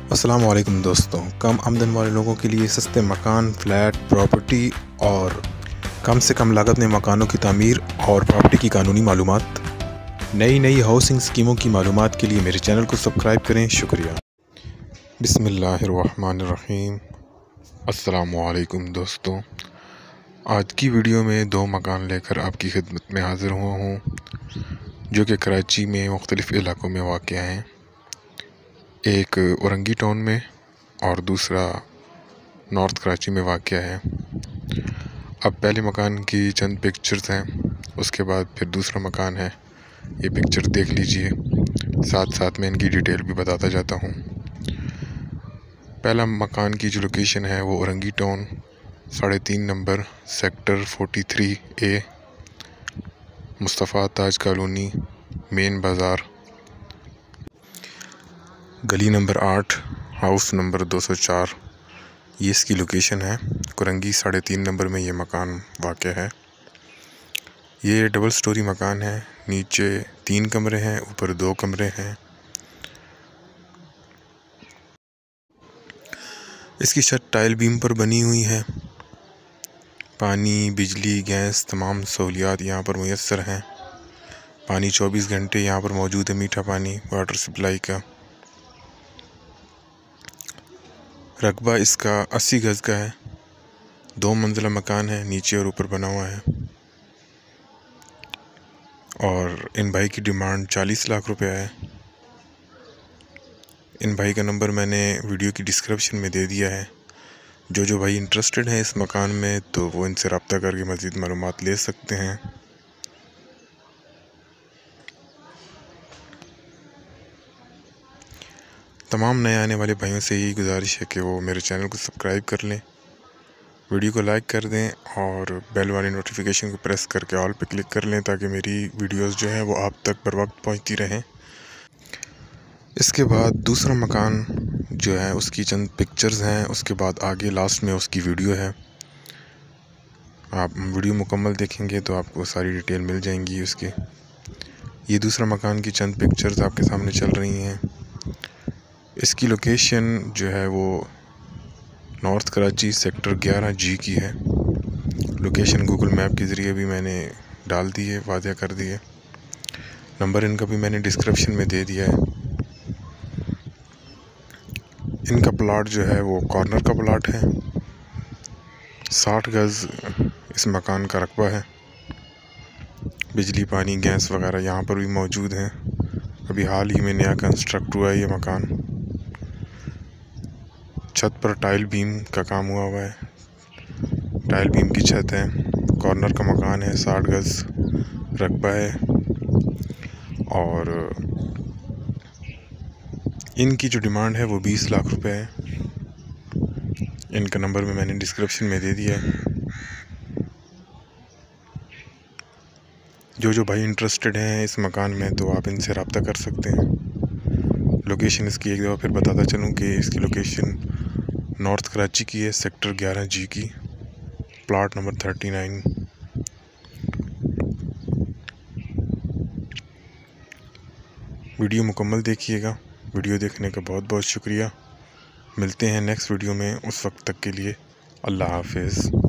अस्सलाम वालेकुम दोस्तों। कम आमदन वाले लोगों के लिए सस्ते मकान, फ्लैट, प्रॉपर्टी और कम से कम लागत में मकानों की तामीर और प्रॉपर्टी की कानूनी मालूमात, नई हाउसिंग स्कीमों की मालूमात के लिए मेरे चैनल को सब्सक्राइब करें। शुक्रिया। बिस्मिल्लाहिर्रहमानिर्रहीम। अस्सलाम वालेकुम दोस्तों। आज की वीडियो में दो मकान लेकर आपकी खिदमत में हाज़िर हुआ हूँ, जो कि कराची में मुख्तलिफ़ इलाक़ों में वाक़या हैं। एक औरंगी टाउन में और दूसरा नॉर्थ कराची में वाक़या है। अब पहले मकान की चंद पिक्चर्स हैं, उसके बाद फिर दूसरा मकान है। ये पिक्चर देख लीजिए, साथ साथ में इनकी डिटेल भी बताता जाता हूँ। पहला मकान की जो लोकेशन है वो Orangi town 3.5 number sector 43A, Mustafa Taj colony, main बाज़ार, गली नंबर 8, हाउस नंबर 204। ये इसकी लोकेशन है। कुरंगी 3.5 नंबर में ये मकान वाक़या है। ये डबल स्टोरी मकान है। नीचे 3 कमरे हैं, ऊपर 2 कमरे हैं। इसकी छत टाइल बीम पर बनी हुई है। पानी, बिजली, गैस तमाम सहूलियात यहाँ पर मुयस्सर हैं। पानी 24 घंटे यहाँ पर मौजूद है, मीठा पानी, वाटर सप्लाई का। रकबा इसका 80 गज़ का है। 2 मंजिला मकान है, नीचे और ऊपर बना हुआ है। और इन भाई की डिमांड 40 लाख रुपए है। इन भाई का नंबर मैंने वीडियो की डिस्क्रिप्शन में दे दिया है। जो भाई इंटरेस्टेड है इस मकान में, तो वो इनसे रब्ता करके मज़ीद मालूमात ले सकते हैं। तमाम नए आने वाले भाइयों से यही गुजारिश है कि वो मेरे चैनल को सब्सक्राइब कर लें, वीडियो को लाइक कर दें और बेल वाली नोटिफिकेशन को प्रेस करके ऑल पे क्लिक कर लें, ताकि मेरी वीडियोस जो हैं वो आप तक बर वक्त पहुँचती रहें। इसके बाद दूसरा मकान जो है उसकी चंद पिक्चर्स हैं, उसके बाद आगे लास्ट में उसकी वीडियो है। आप वीडियो मुकम्मल देखेंगे तो आपको सारी डिटेल मिल जाएंगी उसकी। ये दूसरा मकान की चंद पिक्चर्स आपके सामने चल रही हैं। इसकी लोकेशन जो है वो नॉर्थ कराची सेक्टर 11G की है। लोकेशन गूगल मैप के ज़रिए भी मैंने डाल दी है, वाज़ह कर दी है। नंबर इनका भी मैंने डिस्क्रिप्शन में दे दिया है। इनका प्लाट जो है वो कॉर्नर का प्लाट है। 60 गज़ इस मकान का रकबा है। बिजली, पानी, गैस वगैरह यहाँ पर भी मौजूद हैं। अभी हाल ही में नया कंस्ट्रक्ट हुआ है ये मकान। छत पर टाइल बीम का काम हुआ है। टाइल बीम की छत है। कॉर्नर का मकान है। 60 गज़ रकबा है। और इनकी जो डिमांड है वो 20 लाख रुपए है। इनका नंबर में मैंने डिस्क्रिप्शन में दे दिया है। जो भाई इंटरेस्टेड हैं इस मकान में, तो आप इनसे रब्ता कर सकते हैं। लोकेशन इसकी एक दफ़ा फिर बताता चलूँ कि इसकी लोकेशन नॉर्थ कराची की है, सेक्टर 11G की, प्लाट नंबर 39। वीडियो मुकम्मल देखिएगा। वीडियो देखने का बहुत बहुत शुक्रिया। मिलते हैं नेक्स्ट वीडियो में। उस वक्त तक के लिए अल्लाह हाफ़िज़।